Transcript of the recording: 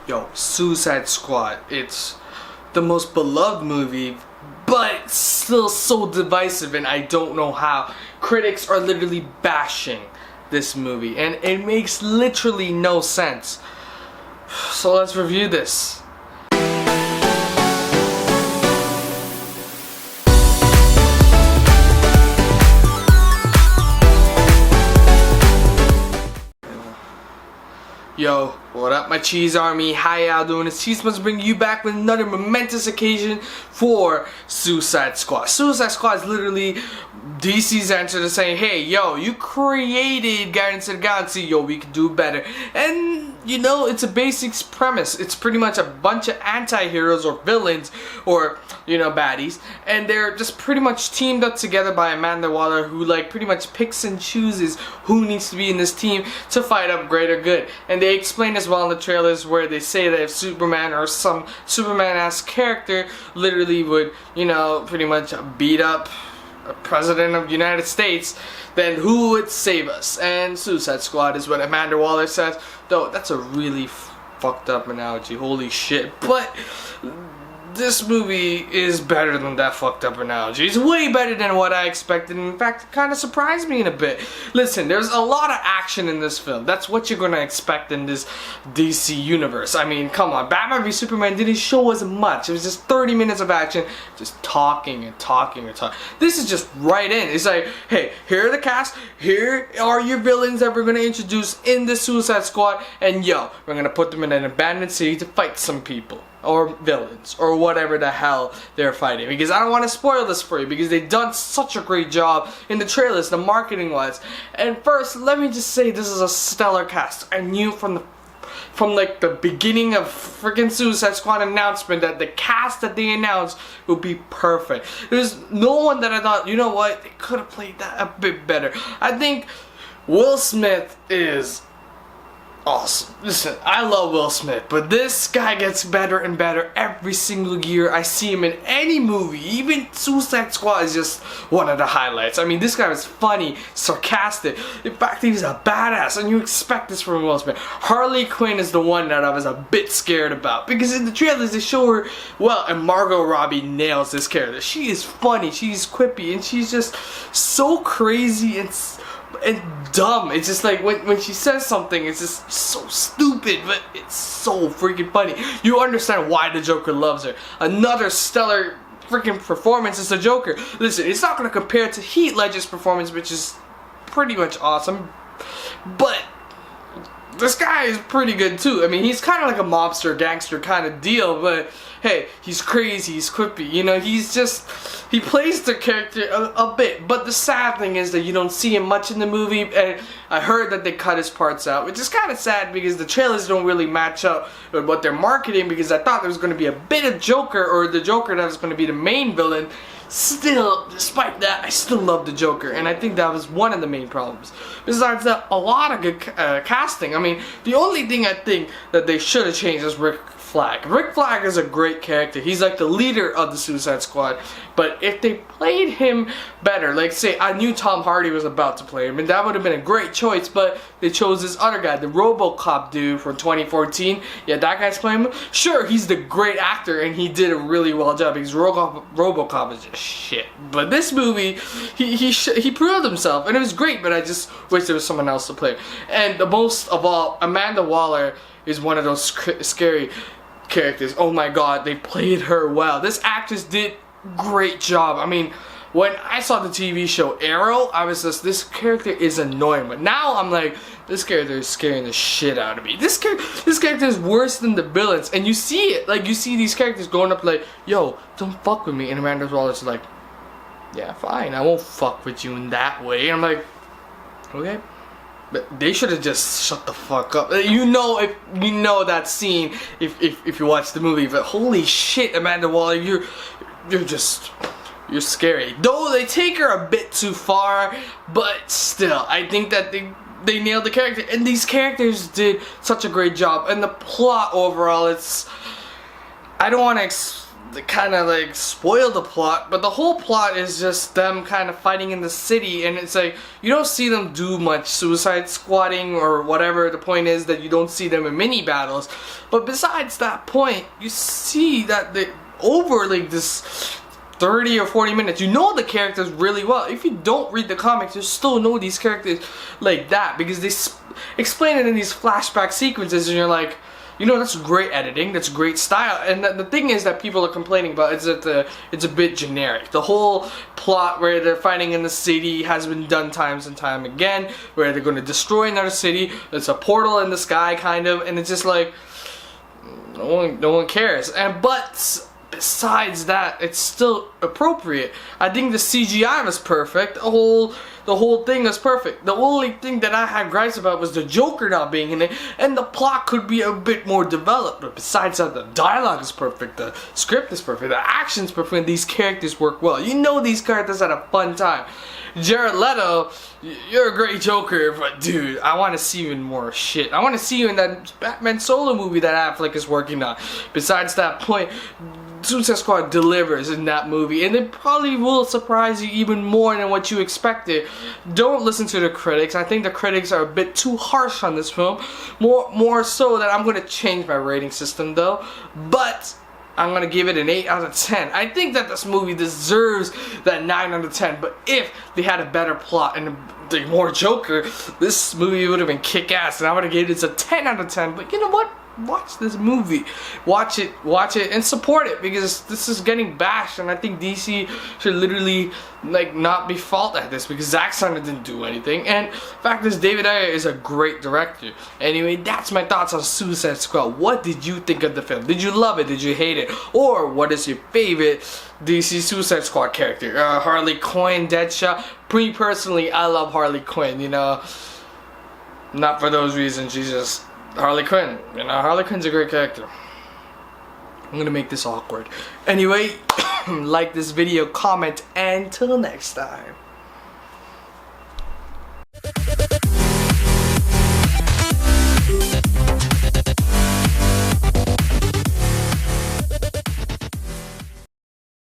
Yo, Suicide Squad. It's the most beloved movie, but still so divisive, and I don't know how. Critics are literally bashing this movie, and it makes literally no sense. So let's review this. Yo, what up my cheese army? How y'all doing? It's Cheese Must bring you back with another momentous occasion for Suicide Squad. Suicide Squad is literally DC's answer to saying, hey, yo, you created Guardians of the Galaxy, yo, we could do better. And, you know, it's a basic premise. It's pretty much a bunch of anti-heroes or villains or, you know, baddies. And they're just pretty much teamed up together by Amanda Waller, who, like, pretty much picks and chooses who needs to be in this team to fight up greater good. And they explain as well in the trailers where they say that if Superman or some Superman-esque character literally would, you know, pretty much beat up a president of the United States, then who would save us? And Suicide Squad is what Amanda Waller says. Though that's a really fucked up analogy, holy shit. But this movie is better than that fucked up analogy. It's way better than what I expected. In fact, it kind of surprised me in a bit. Listen, there's a lot of action in this film. That's what you're gonna expect in this DC universe. I mean, come on, Batman v Superman didn't show us much. It was just 30 minutes of action, just talking and talking and talking. This is just right in. It's like, hey, here are the cast, here are your villains that we're gonna introduce in the Suicide Squad, and yo, we're gonna put them in an abandoned city to fight some people. Or villains, or whatever the hell they're fighting. Because I don't want to spoil this for you, because they've done such a great job in the trailers, the marketing wise. And first, let me just say this is a stellar cast. I knew from like the beginning of freaking Suicide Squad announcement that the cast that they announced would be perfect. There's no one that I thought, you know what, they could have played that a bit better. I think Will Smith is awesome. Listen, I love Will Smith, but this guy gets better and better every single year I see him in any movie. Even Suicide Squad is just one of the highlights. I mean, this guy is funny, sarcastic. In fact, he's a badass, and you expect this from Will Smith. Harley Quinn is the one that I was a bit scared about, because in the trailers they show her, well, and Margot Robbie nails this character. She is funny, she's quippy, and she's just so crazy and dumb. It's just like when she says something, it's just so stupid, but it's so freaking funny. You understand why the Joker loves her. Another stellar freaking performance is the Joker. Listen, it's not gonna compare to Heath Ledger's performance, which is pretty much awesome, but this guy is pretty good too. I mean, he's kind of like a mobster, gangster kind of deal, but hey, he's crazy, he's quippy, you know, he plays the character a bit, but the sad thing is that you don't see him much in the movie, and I heard that they cut his parts out, which is kind of sad because the trailers don't really match up with what they're marketing, because I thought there was going to be a bit of Joker, or the Joker that was going to be the main villain. Still, despite that, I still love the Joker, and I think that was one of the main problems. Besides that, a lot of good casting. I mean, the only thing I think that they should have changed is Rick Flag. Rick Flag is a great character. He's like the leader of the Suicide Squad. But if they played him better, like say I knew Tom Hardy was about to play him, and that would have been a great choice, but they chose this other guy, the RoboCop dude from 2014. Yeah, that guy's playing him. Sure, he's the great actor, and he did a really well job because RoboCop is just shit. But this movie, he proved himself, and it was great, but I just wish there was someone else to play. And the most of all, Amanda Waller is one of those scary characters. Oh my god, they played her well. This actress did great job. I mean, when I saw the TV show Arrow, I was just, this character is annoying, but now I'm like, this character is scaring the shit out of me. This character is worse than the villains, and you see it. Like, you see these characters going up like, yo, don't fuck with me, and Amanda Waller's like, yeah, fine, I won't fuck with you in that way. And I'm like, okay. But they should have just shut the fuck up. You know, if you know that scene, if you watch the movie. But holy shit, Amanda Waller, you're scary. Though they take her a bit too far, but still, I think that they nailed the character, and these characters did such a great job. And the plot overall, it's, I don't want to they kind of like spoil the plot, but the whole plot is just them kind of fighting in the city, and it's like you don't see them do much suicide squatting or whatever. The point is that you don't see them in mini battles, but besides that point, you see that they over like this 30 or 40 minutes, you know the characters really well. If you don't read the comics, you still know these characters like that because they explain it in these flashback sequences, and you're like, you know, that's great editing, that's great style. And the thing is that people are complaining about is that it's a bit generic. The whole plot where they're fighting in the city has been done times and time again, where they're going to destroy another city. It's a portal in the sky, kind of, and it's just like no one cares. But besides that, it's still appropriate. I think the CGI was perfect. The whole thing was perfect. The only thing that I had gripes about was the Joker not being in it, and the plot could be a bit more developed. But besides that, the dialogue is perfect, the script is perfect, the action's perfect, and these characters work well. You know these characters had a fun time. Jared Leto, you're a great Joker, but dude, I want to see you in more shit. I want to see you in that Batman solo movie that Affleck is working on. Besides that point, Suicide Squad delivers in that movie, and it probably will surprise you even more than what you expected. Don't listen to the critics. I think the critics are a bit too harsh on this film. More so that I'm going to change my rating system though. But I'm going to give it an 8 out of 10. I think that this movie deserves that 9 out of 10. But if they had a better plot and more Joker, this movie would have been kick-ass. And I would have given it a 10 out of 10. But you know what? Watch this movie. Watch it, and support it, because this is getting bashed, and I think DC should literally like not be fault at this, because Zack Snyder didn't do anything, and the fact is David Ayer is a great director. Anyway, that's my thoughts on Suicide Squad. What did you think of the film? Did you love it? Did you hate it? Or what is your favorite DC Suicide Squad character? Harley Quinn, Deadshot? Me personally, I love Harley Quinn, you know. Not for those reasons, she's just Harley Quinn. You know, Harley Quinn's a great character. I'm gonna make this awkward. Anyway, like this video, comment, and till next time.